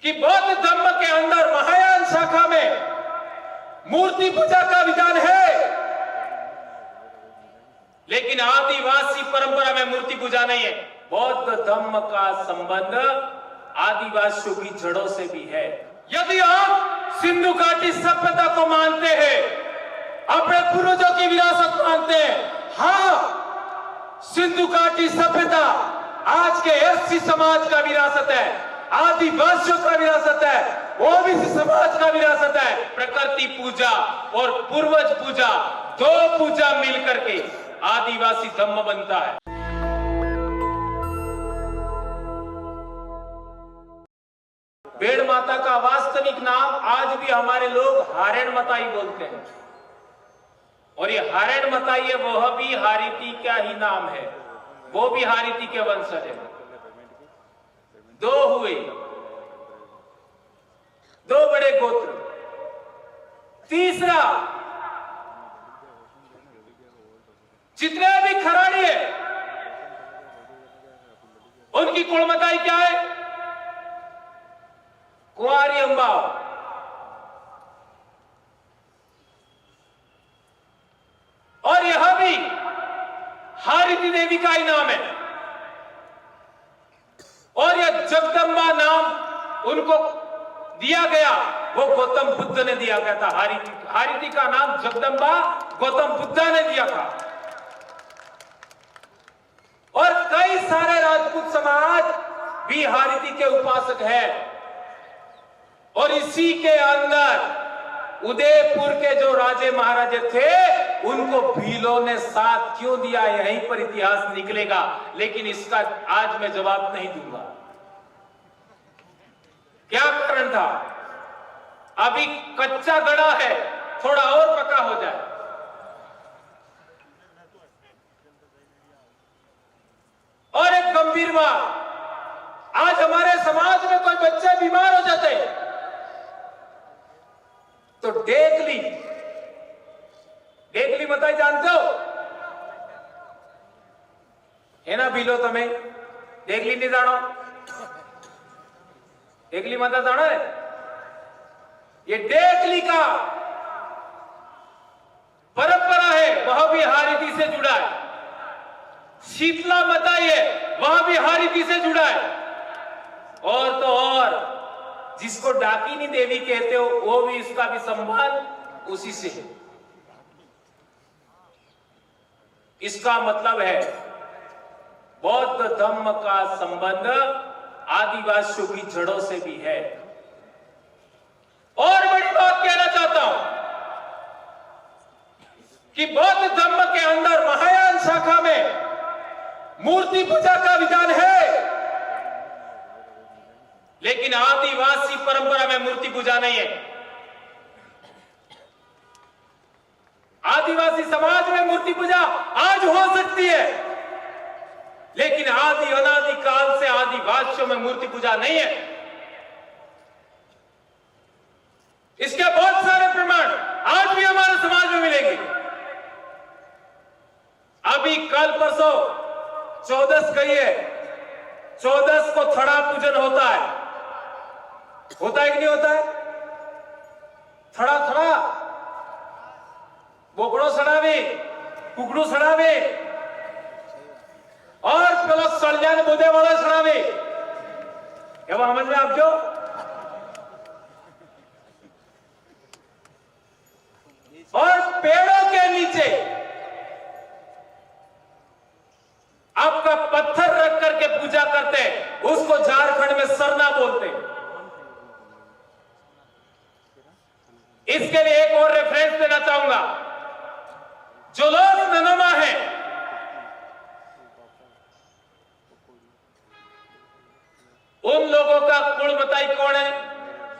कि बौद्ध धर्म के अंदर महायान शाखा में मूर्ति पूजा का विधान है, लेकिन आदिवासी परंपरा में मूर्ति पूजा नहीं है। बौद्ध धर्म का संबंध आदिवासियों की जड़ों से भी है। यदि आप सिंधु घाटी सभ्यता को मानते हैं, अपने पूर्वजों की विरासत मानते हैं, हाँ, सिंधु घाटी सभ्यता आज के एससी समाज का विरासत है, आदिवासियों का विरासत है, ओबीसी समाज का विरासत है। प्रकृति पूजा और पूर्वज पूजा, दो पूजा मिलकर के आदिवासी धर्म बनता है। भेड़ माता का वास्तविक नाम आज भी हमारे लोग हारेण मताई बोलते हैं, और ये हारेण मताई वह भी हारीती का ही नाम है, वो भी हारीती के वंशज है। दो हुए, दो बड़े गोत्र। तीसरा, जितने भी खराड़ी है उनकी कुलमताई क्या है? कुंवारी अंबा। और यह भी हारीती देवी का ही नाम है, और यह जगदम्बा नाम उनको दिया गया, वो गौतम बुद्ध ने दिया गया था। हारीती का नाम जगदम्बा गौतम बुद्ध ने दिया था। और कई सारे राजपूत समाज भी हारीती के उपासक है, और इसी के अंदर उदयपुर के जो राजे महाराजे थे उनको भीलों ने साथ क्यों दिया, यहीं पर इतिहास निकलेगा, लेकिन इसका आज मैं जवाब नहीं दूंगा। क्या कारण था? अभी कच्चा गड़ा है, थोड़ा और पक्का हो जाए। और एक गंभीर बात, आज हमारे समाज में कोई बच्चे बीमार हो जाते तो डेगली बताई जानते हो है ना? भीलो तमें डेगली नहीं जानो? डेगली माता जानो है? ये डेगली का परंपरा है, वह भी हारीती से जुड़ा है। शीतला मताई है, वह भी हारीती से जुड़ा है। और तो और जिसको डाकिनी देवी कहते हो, वो भी, इसका भी संबंध उसी से है। इसका मतलब है बौद्ध धर्म का संबंध आदिवासियों की जड़ों से भी है। और बड़ी बात कहना चाहता हूं कि बौद्ध धर्म के अंदर महायान शाखा में मूर्ति पूजा का विधान है, लेकिन आदिवासी परंपरा में मूर्ति पूजा नहीं है। आदिवासी समाज में मूर्ति पूजा आज हो सकती है, लेकिन आदि अनादि काल से आदिवासियों में मूर्ति पूजा नहीं है। इसके बहुत सारे प्रमाण आज भी हमारे समाज में मिलेंगे। अभी कल परसों 14 गई है, 14 को थड़ा पूजन होता है कि नहीं होता है? थड़ा बोकड़ो सड़ावे, कुकड़ू सड़ावे, और पेलो सड़जान बुदे वाला सड़ावे। क्या समझ में आप? जो और पेड़ों के नीचे आपका पत्थर रख करके पूजा करते हैं, उसको झारखंड में सरना बोलते हैं। इसके लिए एक और रेफरेंस देना चाहूंगा। जो लोग ननमा है, उन लोगों का कुलमताई कौन है?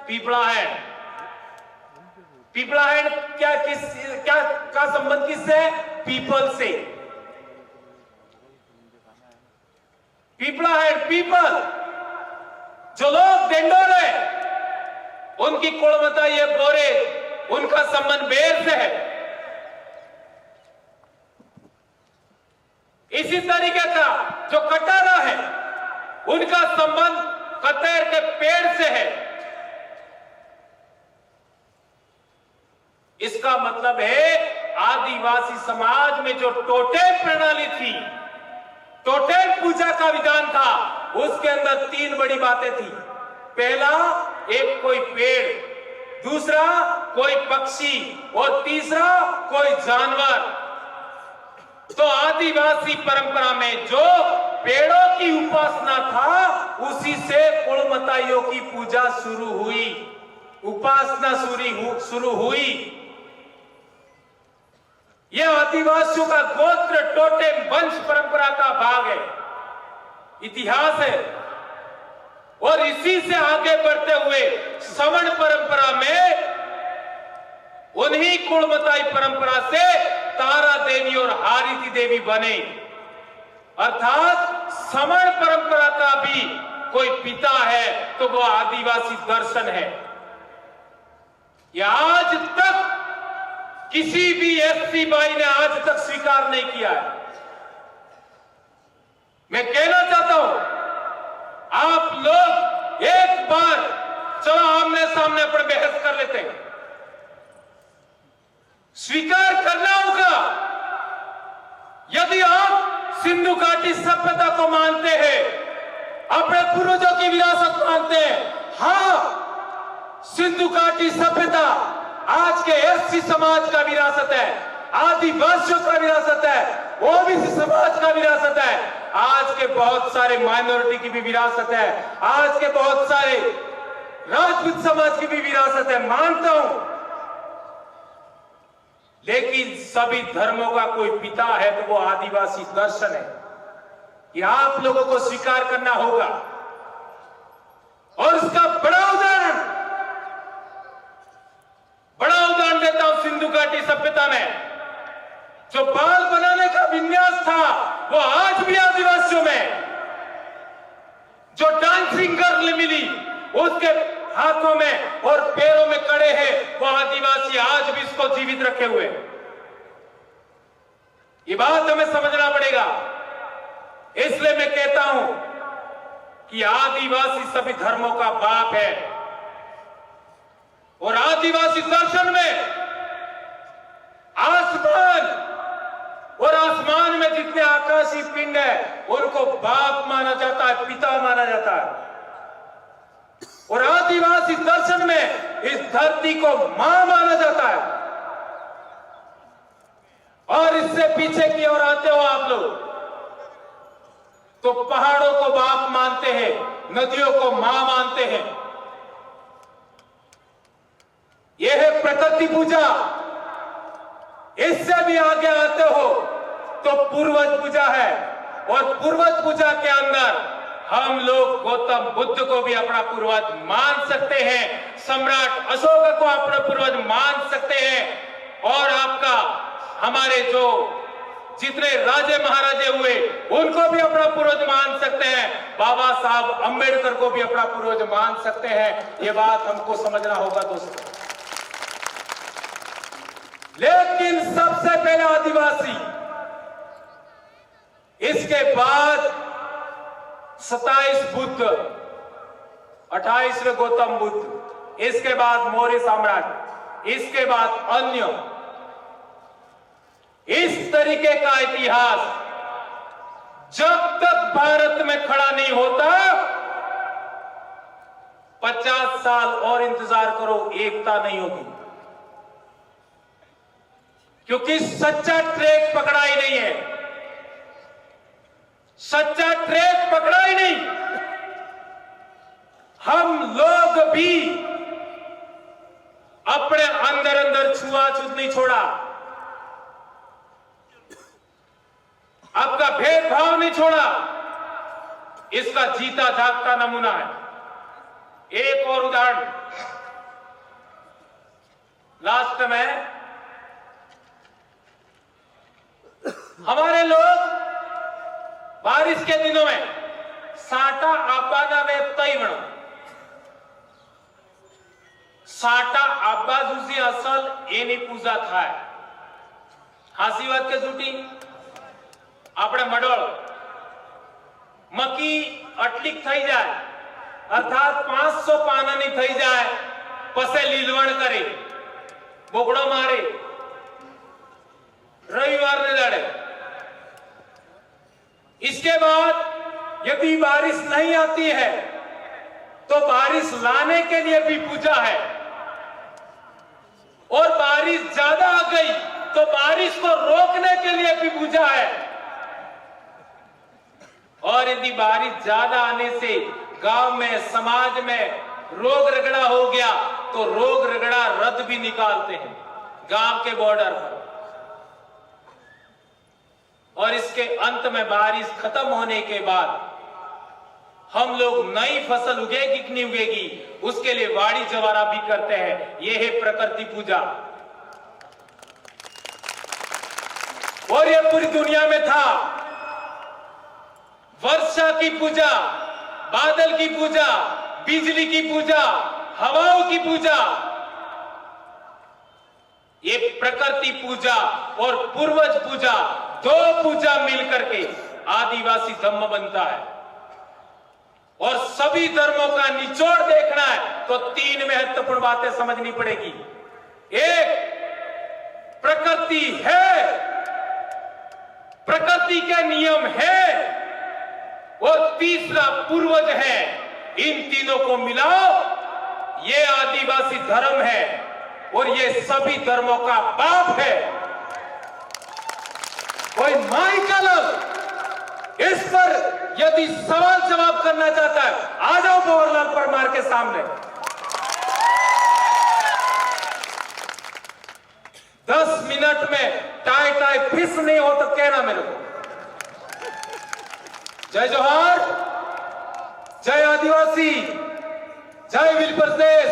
पीपलाहैण। पीपलाहैण क्या का संबंध किससे है? पीपल से। पीपलाहैण, पीपल। जो लोग डेंडोर है, उनकी कुलमताई है बोरे, उनका संबंध बेर से है। इसी तरीके का जो कटारा है, उनका संबंध कतेर के पेड़ से है। इसका मतलब है आदिवासी समाज में जो टोटेम प्रणाली थी, टोटेम पूजा का विधान था, उसके अंदर 3 बड़ी बातें थी। पहला, एक कोई पेड़, दूसरा कोई पक्षी और तीसरा कोई जानवर। तो आदिवासी परंपरा में जो पेड़ों की उपासना था, उसी से कुलमताइयों की पूजा शुरू हुई, उपासना शुरू हुई। यह आदिवासियों का गोत्र टोटेम वंश परंपरा का भाग है, इतिहास है। और इसी से आगे बढ़ते हुए श्रवण परंपरा में उन्हीं कुलमताई परंपरा से तारा देवी और हारिती देवी बने। अर्थात श्रवण परंपरा का भी कोई पिता है तो वो आदिवासी दर्शन है। यह आज तक किसी भी एससी भाई ने आज तक स्वीकार नहीं किया है। मैं कहना चाहता हूं, आप लोग एक बार चलो आमने सामने पर बहस कर लेते हैं। स्वीकार करना होगा, यदि आप सिंधु घाटी सभ्यता को मानते हैं, अपने पूर्वजों की विरासत मानते हैं, हाँ, सिंधु घाटी सभ्यता आज के एससी समाज का विरासत है, आदिवासियों का विरासत है, ओबीसी समाज का विरासत है, आज के बहुत सारे माइनॉरिटी की भी विरासत है, आज के बहुत सारे राजपूत समाज की भी विरासत है, मानता हूं। लेकिन सभी धर्मों का कोई पिता है तो वो आदिवासी दर्शन है। कि आप लोगों को स्वीकार करना होगा। और उसका बड़ा उदाहरण देता हूं। सिंधु घाटी सभ्यता में जो बाल बनाने का विन्यास था वो आज भी आदिवासियों में, जो डांसिंग गर्ल मिली उसके हाथों में और पैरों में कड़े हैं, वो आदिवासी आज भी इसको जीवित रखे हुए। ये बात हमें समझना पड़ेगा। इसलिए मैं कहता हूं कि आदिवासी सभी धर्मों का बाप है। और आदिवासी दर्शन में आसमान और आसमान में जितने आकाशीय पिंड है उनको बाप माना जाता है, पिता माना जाता है। और आदिवासी दर्शन में इस धरती को मां माना जाता है। और इससे पीछे की ओर आते हो आप लोग तो पहाड़ों को बाप मानते हैं, नदियों को मां मानते हैं। यह है प्रकृति पूजा। इससे भी आगे आते हो तो पूर्वज पूजा है। और पूर्वज पूजा के अंदर हम लोग गौतम बुद्ध को भी अपना पूर्वज मान सकते हैं, सम्राट अशोक को अपना पूर्वज मान सकते हैं। और आपका हमारे जो जितने राजे महाराजे हुए उनको भी अपना पूर्वज मान सकते हैं। बाबा साहब अंबेडकर को भी अपना पूर्वज मान सकते हैं। ये बात हमको समझना होगा दोस्तों। लेकिन सबसे पहले आदिवासी, इसके बाद 27 बुद्ध, 28वें गौतम बुद्ध, इसके बाद मौर्य साम्राज्य, इसके बाद अन्य। इस तरीके का इतिहास जब तक भारत में खड़ा नहीं होता 50 साल और इंतजार करो, एकता नहीं होगी। क्योंकि सच्चा ट्रैक पकड़ा ही नहीं है। सच्चा ट्रैक पकड़ा ही नहीं। हम लोग भी अपने अंदर अंदर छुआछूत नहीं छोड़ा, आपका भेदभाव नहीं छोड़ा। इसका जीता जागता नमूना है। एक और उदाहरण लास्ट में, हमारे लोग बारिश के दिनों में साटा आबादा में तैवण, साटा आबादुजी असल एनी पूजा थाय। हासी बात के जूटी આપણે મડોળ મકી અટલીક થઈ જાય, અર્થાત 500 પાનાની થઈ જાય, પછી લીલવણ કરે बोगड़ा मारे, रविवार ने लड़े। इसके बाद यदि बारिश नहीं आती है तो बारिश लाने के लिए भी पूजा है, और बारिश ज्यादा आ गई तो बारिश को रोकने के लिए भी पूजा है, और यदि बारिश ज्यादा आने से गांव में, समाज में रोग रगड़ा हो गया तो रोग रगड़ा रथ भी निकालते हैं गांव के बॉर्डर पर। और इसके अंत में बारिश खत्म होने के बाद हम लोग नई फसल उगेगी कि नहीं उगेगी उसके लिए वाड़ी जवारा भी करते हैं। यह है प्रकृति पूजा, और यह पूरी दुनिया में था। वर्षा की पूजा, बादल की पूजा, बिजली की पूजा, हवाओं की पूजा, ये प्रकृति पूजा और पूर्वज पूजा, दो पूजा मिलकर के आदिवासी धर्म बनता है। और सभी धर्मों का निचोड़ देखना है तो तीन महत्वपूर्ण बातें समझनी पड़ेगी। एक, प्रकृति है, प्रकृति के नियम है, और तीसरा पूर्वज है। इन तीनों को मिलाओ, ये आदिवासी धर्म है, और ये सभी धर्मों का बाप है। कोई माई कलम इस पर यदि सवाल जवाब करना चाहता है, आ जाओ भंवरलाल परमार के सामने। 10 मिनट में टाई टाई फिस नहीं हो तो कहना मेरे को। जय जोहार, जय आदिवासी, जय विल प्रदेश,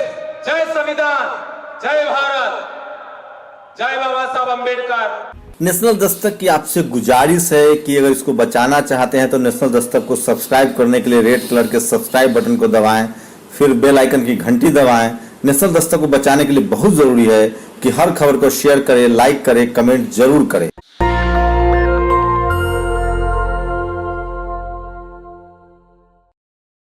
जय संविधान, जय भारत, जय बाबा साहब अम्बेडकर। नेशनल दस्तक की आपसे गुजारिश है कि अगर इसको बचाना चाहते हैं तो नेशनल दस्तक को सब्सक्राइब करने के लिए रेड कलर के सब्सक्राइब बटन को दबाएं, फिर बेल आइकन की घंटी दबाएं। नेशनल दस्तक को बचाने के लिए बहुत जरूरी है कि हर खबर को शेयर करें, लाइक करें, कमेंट जरूर करें।